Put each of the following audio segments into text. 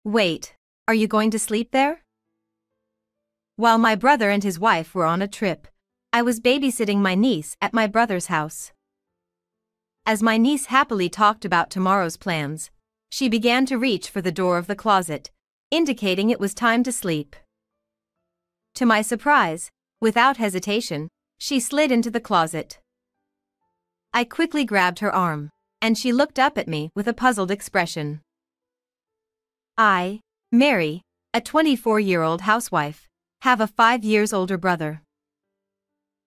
Wait, are you going to sleep there? While my brother and his wife were on a trip, I was babysitting my niece at my brother's house. As my niece happily talked about tomorrow's plans, she began to reach for the door of the closet, indicating it was time to sleep. To my surprise, without hesitation, she slid into the closet. I quickly grabbed her arm, and she looked up at me with a puzzled expression. I, Mary, a 24-year-old housewife, have a 5 years older brother.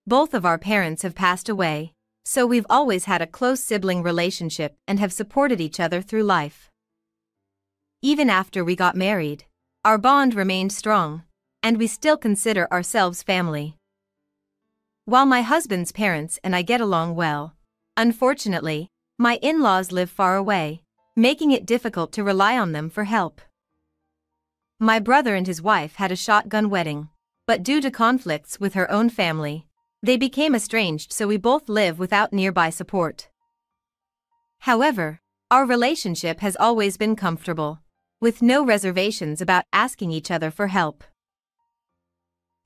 Both of our parents have passed away, so we've always had a close sibling relationship and have supported each other through life. Even after we got married, our bond remained strong, and we still consider ourselves family. While my husband's parents and I get along well, unfortunately, my in-laws live far away, making it difficult to rely on them for help. My brother and his wife had a shotgun wedding, but due to conflicts with her own family, they became estranged, so we both live without nearby support. However, our relationship has always been comfortable, with no reservations about asking each other for help.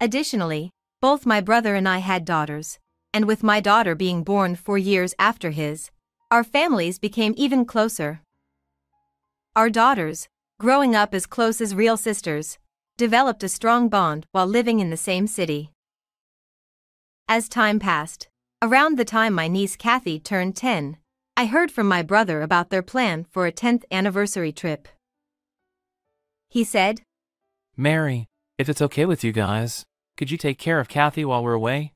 Additionally, both my brother and I had daughters, and with my daughter being born 4 years after his, our families became even closer. Our daughters, growing up as close as real sisters, developed a strong bond while living in the same city. As time passed, around the time my niece Kathy turned 10, I heard from my brother about their plan for a 10th anniversary trip. He said, "Mary, if it's okay with you guys, could you take care of Kathy while we're away?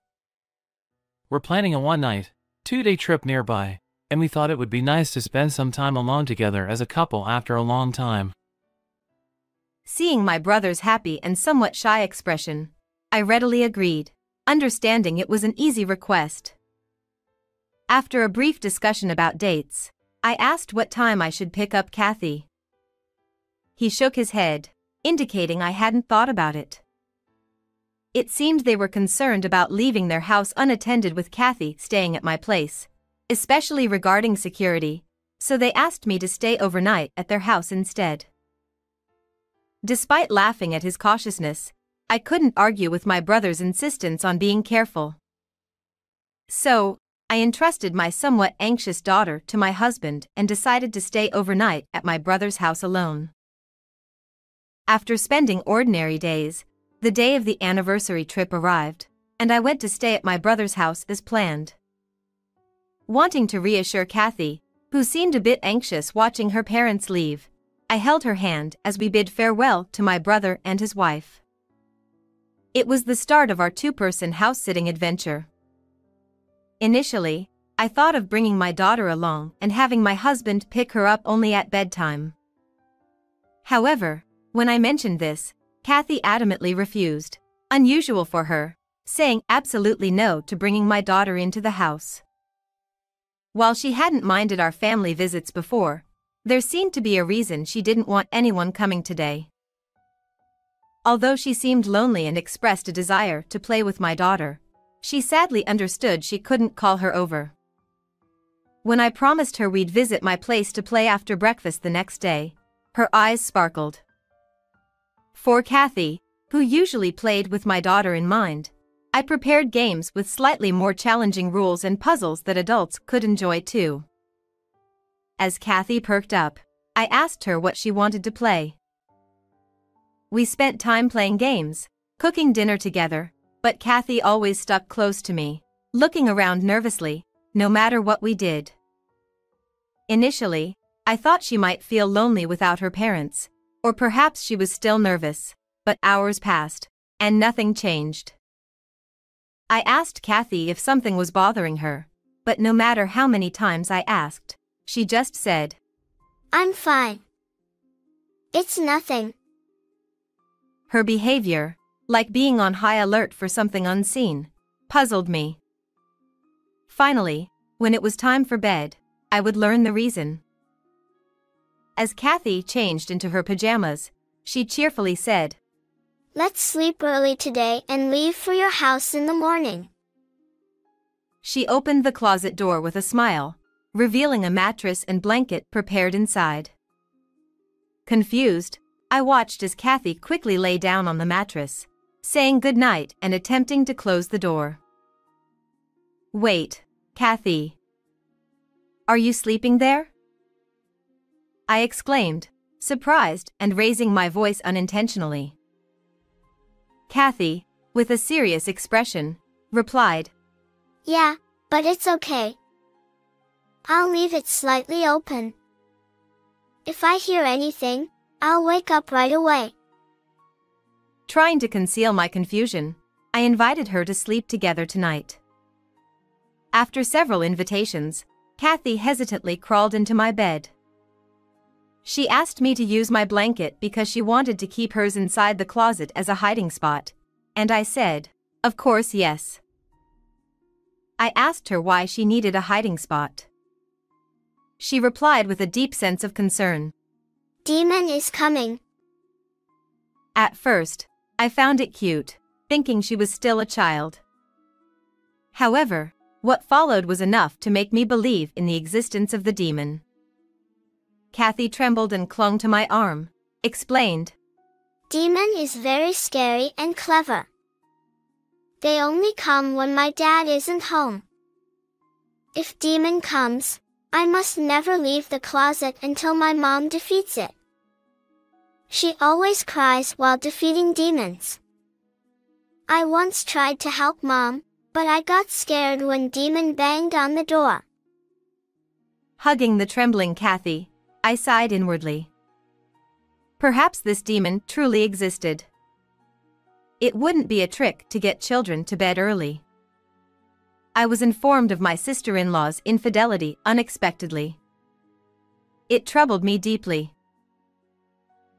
We're planning a one-night, 2-day trip nearby, and we thought it would be nice to spend some time alone together as a couple after a long time." Seeing my brother's happy and somewhat shy expression, I readily agreed, understanding it was an easy request. After a brief discussion about dates, I asked what time I should pick up Kathy. He shook his head, indicating I hadn't thought about it. It seemed they were concerned about leaving their house unattended with Kathy staying at my place, especially regarding security, so they asked me to stay overnight at their house instead. Despite laughing at his cautiousness, I couldn't argue with my brother's insistence on being careful. So, I entrusted my somewhat anxious daughter to my husband and decided to stay overnight at my brother's house alone. After spending ordinary days, the day of the anniversary trip arrived, and I went to stay at my brother's house as planned. Wanting to reassure Kathy, who seemed a bit anxious watching her parents leave, I held her hand as we bid farewell to my brother and his wife. It was the start of our 2-person house-sitting adventure. Initially, I thought of bringing my daughter along and having my husband pick her up only at bedtime. However, when I mentioned this, Kathy adamantly refused, unusual for her, saying absolutely no to bringing my daughter into the house. While she hadn't minded our family visits before, there seemed to be a reason she didn't want anyone coming today. Although she seemed lonely and expressed a desire to play with my daughter, she sadly understood she couldn't call her over. When I promised her we'd visit my place to play after breakfast the next day, her eyes sparkled. For Kathy, who usually played with my daughter in mind, I prepared games with slightly more challenging rules and puzzles that adults could enjoy too. As Kathy perked up, I asked her what she wanted to play. We spent time playing games, cooking dinner together, but Kathy always stuck close to me, looking around nervously, no matter what we did. Initially, I thought she might feel lonely without her parents, or perhaps she was still nervous, but hours passed, and nothing changed. I asked Kathy if something was bothering her, but no matter how many times I asked, she just said, "I'm fine. It's nothing." Her behavior, like being on high alert for something unseen, puzzled me. Finally, when it was time for bed, I would learn the reason. As Kathy changed into her pajamas, she cheerfully said, "Let's sleep early today and leave for your house in the morning." She opened the closet door with a smile, revealing a mattress and blanket prepared inside. Confused, I watched as Kathy quickly lay down on the mattress, saying goodnight and attempting to close the door. "Wait, Kathy. Are you sleeping there?" I exclaimed, surprised and raising my voice unintentionally. Kathy, with a serious expression, replied, "Yeah, but it's okay. I'll leave it slightly open. If I hear anything, I'll wake up right away." Trying to conceal my confusion, I invited her to sleep together tonight. After several invitations, Kathy hesitantly crawled into my bed. She asked me to use my blanket because she wanted to keep hers inside the closet as a hiding spot, and I said, "Of course, yes." I asked her why she needed a hiding spot. She replied with a deep sense of concern, "Demon is coming." At first, I found it cute, thinking she was still a child. However, what followed was enough to make me believe in the existence of the demon. Kathy trembled and clung to my arm, explained, "Demon is very scary and clever. They only come when my dad isn't home. If demon comes, I must never leave the closet until my mom defeats it. She always cries while defeating demons. I once tried to help mom, but I got scared when demon banged on the door." Hugging the trembling Kathy, I sighed inwardly. Perhaps this demon truly existed. It wouldn't be a trick to get children to bed early. I was informed of my sister-in-law's infidelity unexpectedly. It troubled me deeply.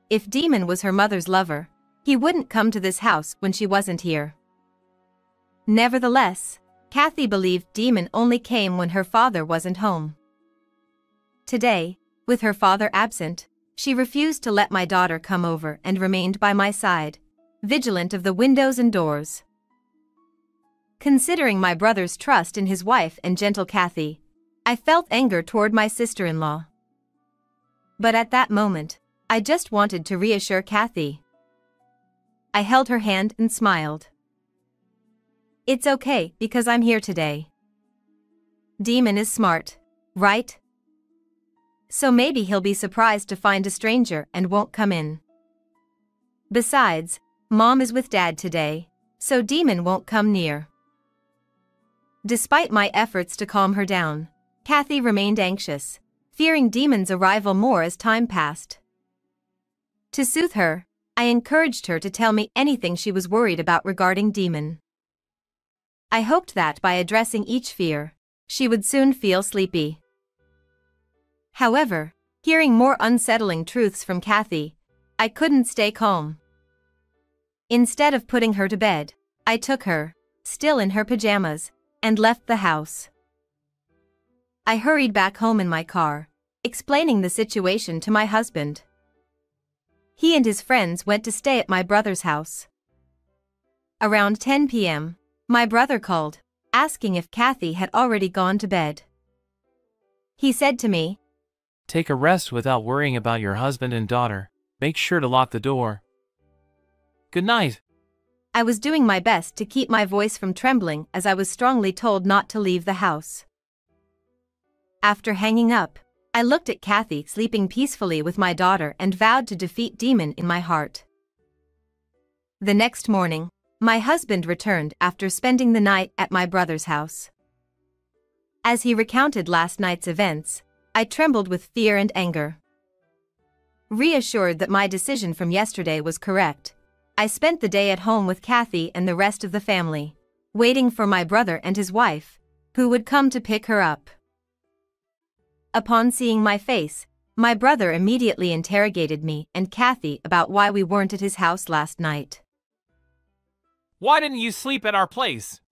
If Demon was her mother's lover, he wouldn't come to this house when she wasn't here. Nevertheless, Kathy believed Demon only came when her father wasn't home. Today, with her father absent, she refused to let my daughter come over and remained by my side, vigilant of the windows and doors. Considering my brother's trust in his wife and gentle Kathy, I felt anger toward my sister-in-law. But at that moment, I just wanted to reassure Kathy. I held her hand and smiled. "It's okay because I'm here today. Demon is smart, right? So maybe he'll be surprised to find a stranger and won't come in. Besides, Mom is with Dad today, so Demon won't come near." Despite my efforts to calm her down, Kathy remained anxious, fearing Demon's arrival more as time passed. To soothe her, I encouraged her to tell me anything she was worried about regarding Demon. I hoped that by addressing each fear, she would soon feel sleepy. However, hearing more unsettling truths from Kathy, I couldn't stay calm. Instead of putting her to bed, I took her, still in her pajamas, and left the house. I hurried back home in my car, explaining the situation to my husband. He and his friends went to stay at my brother's house. Around 10 p.m., my brother called, asking if Kathy had already gone to bed. He said to me, "Take a rest without worrying about your husband and daughter. Make sure to lock the door. Good night." I was doing my best to keep my voice from trembling as I was strongly told not to leave the house. After hanging up, I looked at Kathy sleeping peacefully with my daughter and vowed to defeat Demon in my heart. The next morning, my husband returned after spending the night at my brother's house. As he recounted last night's events, I trembled with fear and anger. Reassured that my decision from yesterday was correct, I spent the day at home with Kathy and the rest of the family, waiting for my brother and his wife, who would come to pick her up. Upon seeing my face, my brother immediately interrogated me and Kathy about why we weren't at his house last night. "Why didn't you sleep at our place?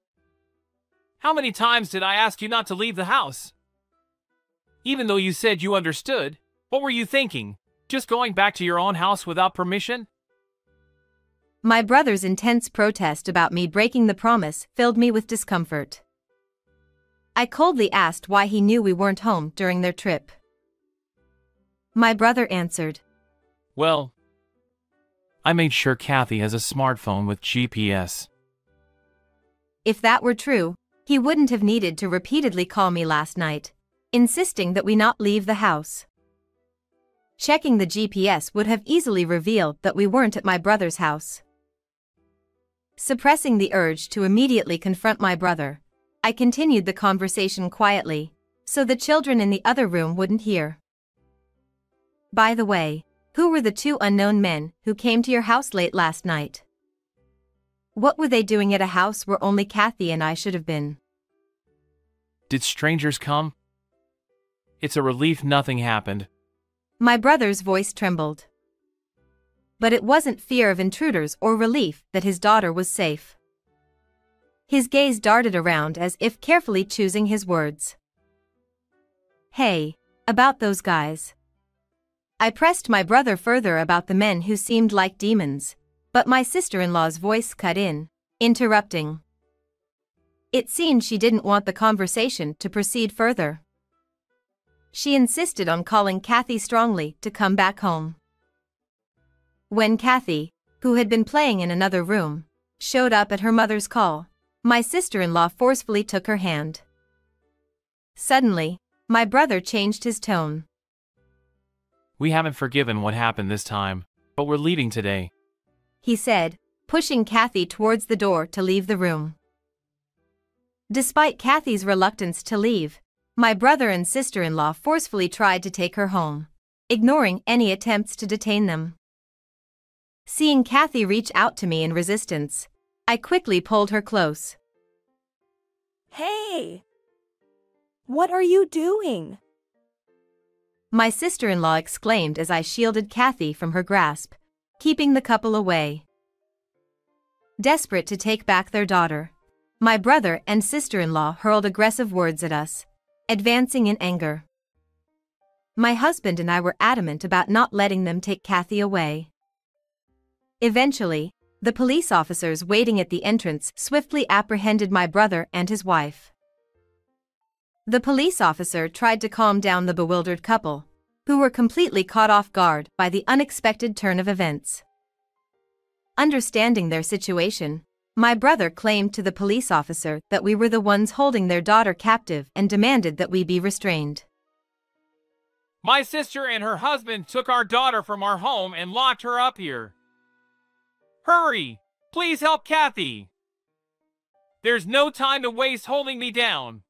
How many times did I ask you not to leave the house? Even though you said you understood, what were you thinking? Just going back to your own house without permission?" My brother's intense protest about me breaking the promise filled me with discomfort. I coldly asked why he knew we weren't home during their trip. My brother answered, "Well, I made sure Kathy has a smartphone with GPS. If that were true, he wouldn't have needed to repeatedly call me last night, insisting that we not leave the house. Checking the GPS would have easily revealed that we weren't at my brother's house. Suppressing the urge to immediately confront my brother, I continued the conversation quietly, so the children in the other room wouldn't hear. By the way, who were the two unknown men who came to your house late last night? What were they doing at a house where only Kathy and I should have been? Did strangers come? It's a relief nothing happened. My brother's voice trembled. But it wasn't fear of intruders or relief that his daughter was safe. His gaze darted around as if carefully choosing his words. Hey, about those guys. I pressed my brother further about the men who seemed like demons, but my sister-in-law's voice cut in, interrupting. It seemed she didn't want the conversation to proceed further. She insisted on calling Kathy strongly to come back home. When Kathy, who had been playing in another room, showed up at her mother's call, my sister-in-law forcefully took her hand. Suddenly, my brother changed his tone. We haven't forgiven what happened this time, but we're leaving today, he said, pushing Kathy towards the door to leave the room. Despite Kathy's reluctance to leave, my brother and sister-in-law forcefully tried to take her home, ignoring any attempts to detain them. Seeing Kathy reach out to me in resistance, I quickly pulled her close. Hey! What are you doing? My sister-in-law exclaimed as I shielded Kathy from her grasp, keeping the couple away. Desperate to take back their daughter, my brother and sister-in-law hurled aggressive words at us, advancing in anger. My husband and I were adamant about not letting them take Kathy away. Eventually, the police officers waiting at the entrance swiftly apprehended my brother and his wife. The police officer tried to calm down the bewildered couple, who were completely caught off guard by the unexpected turn of events. Understanding their situation, my brother claimed to the police officer that we were the ones holding their daughter captive and demanded that we be restrained. My sister and her husband took our daughter from our home and locked her up here. Hurry! Please help Kathy! There's no time to waste holding me down.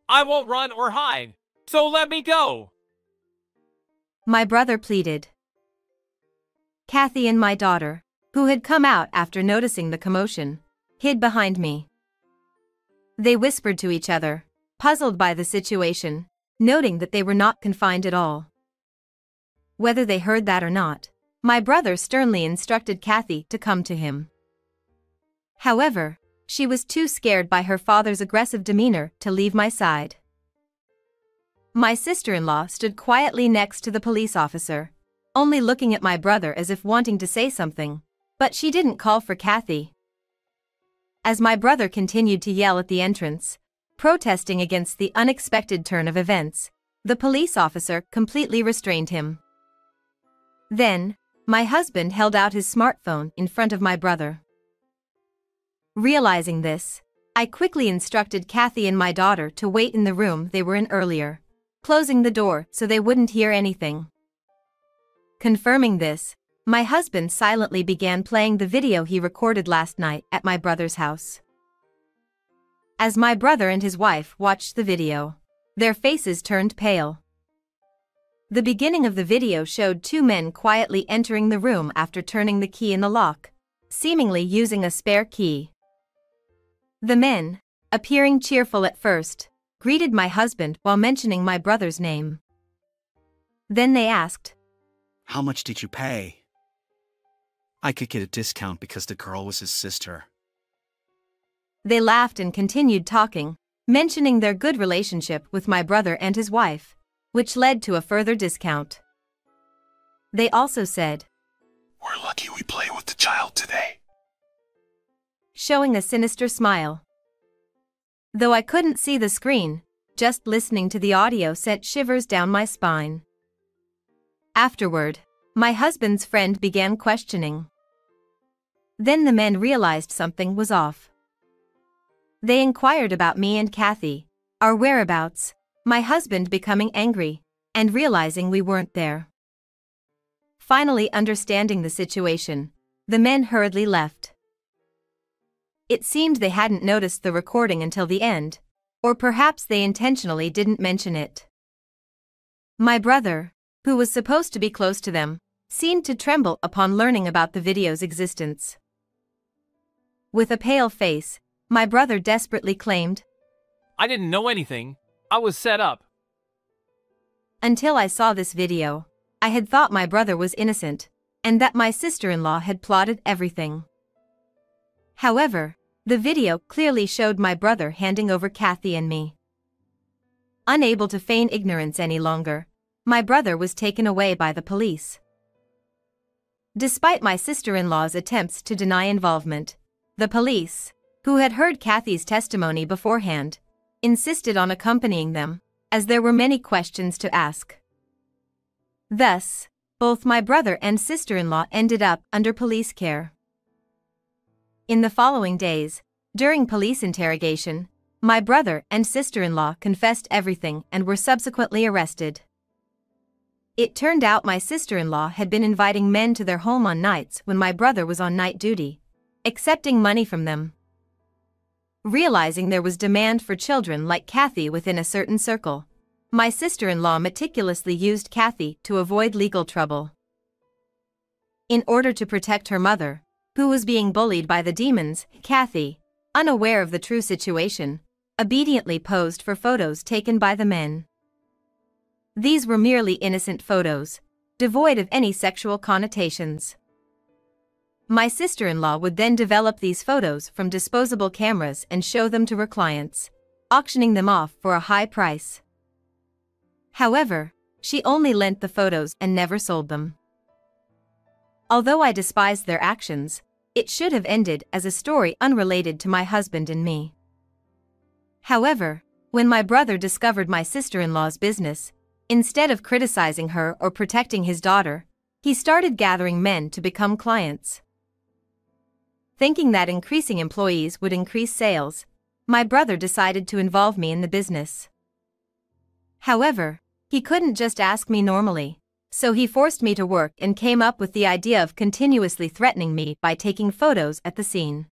I won't run or hide, so let me go! My brother pleaded. Kathy and my daughter, who had come out after noticing the commotion, hid behind me. They whispered to each other, puzzled by the situation, noting that they were not confined at all. Whether they heard that or not, my brother sternly instructed Kathy to come to him. However, she was too scared by her father's aggressive demeanor to leave my side. My sister-in-law stood quietly next to the police officer, only looking at my brother as if wanting to say something, but she didn't call for Kathy. As my brother continued to yell at the entrance, protesting against the unexpected turn of events, the police officer completely restrained him. Then, my husband held out his smartphone in front of my brother. Realizing this, I quickly instructed Kathy and my daughter to wait in the room they were in earlier, closing the door so they wouldn't hear anything. Confirming this, my husband silently began playing the video he recorded last night at my brother's house. As my brother and his wife watched the video, their faces turned pale. The beginning of the video showed two men quietly entering the room after turning the key in the lock, seemingly using a spare key. The men, appearing cheerful at first, greeted my husband while mentioning my brother's name. Then they asked, "How much did you pay?" "I could get a discount because the girl was his sister." They laughed and continued talking, mentioning their good relationship with my brother and his wife, which led to a further discount. They also said, "We're lucky we play with the child today," showing a sinister smile. Though I couldn't see the screen, just listening to the audio sent shivers down my spine. Afterward, My husband's friend began questioning. Then the men realized something was off. They inquired about me and Kathy, our whereabouts, my husband becoming angry, and realizing we weren't there. Finally understanding the situation, the men hurriedly left. It seemed they hadn't noticed the recording until the end, or perhaps they intentionally didn't mention it. My brother, who was supposed to be close to them, seemed to tremble upon learning about the video's existence. With a pale face, my brother desperately claimed, I didn't know anything. I was set up. Until I saw this video, I had thought my brother was innocent, and that my sister-in-law had plotted everything. However, the video clearly showed my brother handing over Kathy and me. Unable to feign ignorance any longer, my brother was taken away by the police. Despite my sister-in-law's attempts to deny involvement, the police, who had heard Kathy's testimony beforehand, insisted on accompanying them, as there were many questions to ask. Thus, both my brother and sister-in-law ended up under police care. In the following days, during police interrogation, my brother and sister-in-law confessed everything and were subsequently arrested. It turned out my sister-in-law had been inviting men to their home on nights when my brother was on night duty, accepting money from them. Realizing there was demand for children like Kathy within a certain circle, my sister-in-law meticulously used Kathy to avoid legal trouble. In order to protect her mother, who was being bullied by the demons, Kathy, unaware of the true situation, obediently posed for photos taken by the men. These were merely innocent photos, devoid of any sexual connotations. My sister-in-law would then develop these photos from disposable cameras and show them to her clients, auctioning them off for a high price. However, she only lent the photos and never sold them. Although I despised their actions, it should have ended as a story unrelated to my husband and me. However, when my brother discovered my sister-in-law's business, instead of criticizing her or protecting his daughter, he started gathering men to become clients. Thinking that increasing employees would increase sales, my brother decided to involve me in the business. However, he couldn't just ask me normally, so he forced me to work and came up with the idea of continuously threatening me by taking photos at the scene.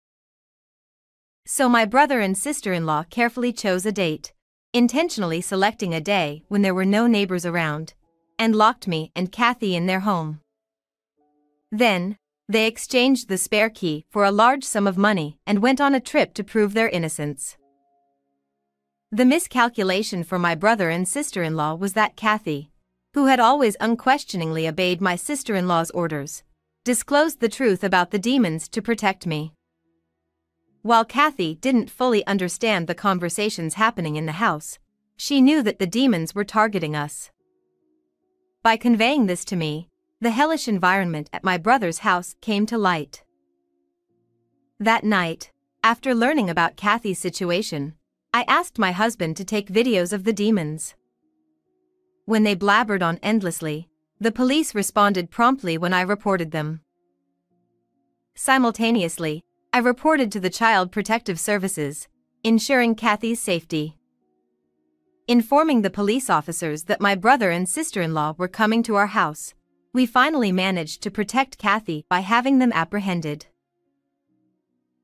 So my brother and sister-in-law carefully chose a date, intentionally selecting a day when there were no neighbors around, and locked me and Kathy in their home. Then, they exchanged the spare key for a large sum of money and went on a trip to prove their innocence. The miscalculation for my brother and sister-in-law was that Kathy, who had always unquestioningly obeyed my sister-in-law's orders, disclosed the truth about the demons to protect me. While Kathy didn't fully understand the conversations happening in the house, she knew that the demons were targeting us. By conveying this to me, the hellish environment at my brother's house came to light. That night, after learning about Kathy's situation, I asked my husband to take videos of the demons. When they blabbered on endlessly, the police responded promptly when I reported them. Simultaneously, I reported to the Child Protective Services, ensuring Kathy's safety. Informing the police officers that my brother and sister-in-law were coming to our house, we finally managed to protect Kathy by having them apprehended.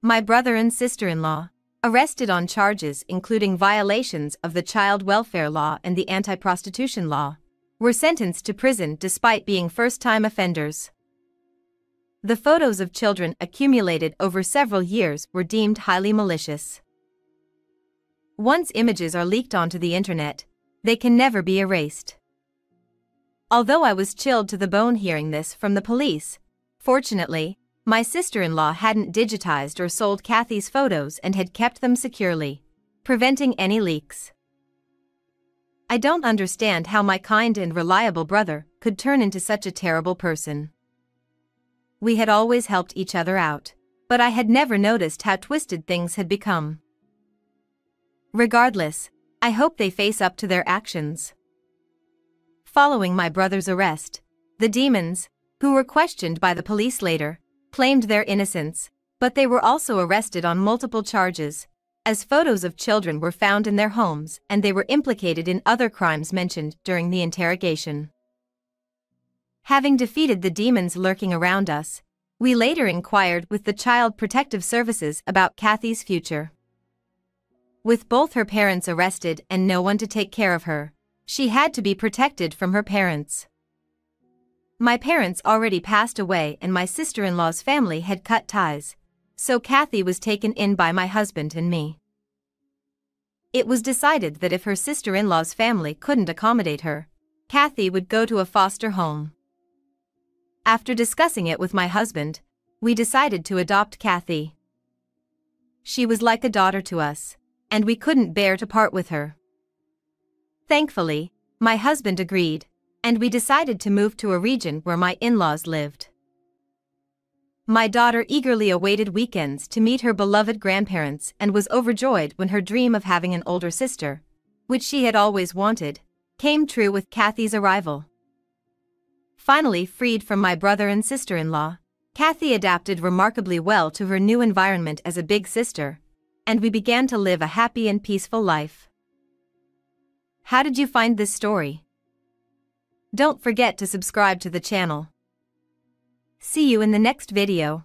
My brother and sister-in-law, arrested on charges including violations of the child welfare law and the anti-prostitution law, were sentenced to prison despite being first-time offenders. The photos of children accumulated over several years were deemed highly malicious. Once images are leaked onto the internet, they can never be erased. Although I was chilled to the bone hearing this from the police, fortunately, my sister-in-law hadn't digitized or sold Kathy's photos and had kept them securely, preventing any leaks. I don't understand how my kind and reliable brother could turn into such a terrible person. We had always helped each other out, but I had never noticed how twisted things had become. Regardless, I hope they face up to their actions. Following my brother's arrest, the demons, who were questioned by the police later, claimed their innocence, but they were also arrested on multiple charges, as photos of children were found in their homes and they were implicated in other crimes mentioned during the interrogation. Having defeated the demons lurking around us, we later inquired with the Child Protective Services about Kathy's future. With both her parents arrested and no one to take care of her, she had to be protected from her parents. My parents already passed away and my sister-in-law's family had cut ties, so Kathy was taken in by my husband and me. It was decided that if her sister-in-law's family couldn't accommodate her, Kathy would go to a foster home. After discussing it with my husband, we decided to adopt Kathy. She was like a daughter to us, and we couldn't bear to part with her. Thankfully, my husband agreed, and we decided to move to a region where my in-laws lived. My daughter eagerly awaited weekends to meet her beloved grandparents and was overjoyed when her dream of having an older sister, which she had always wanted, came true with Kathy's arrival. Finally freed from my brother and sister-in-law, Kathy adapted remarkably well to her new environment as a big sister, and we began to live a happy and peaceful life. How did you find this story? Don't forget to subscribe to the channel. See you in the next video.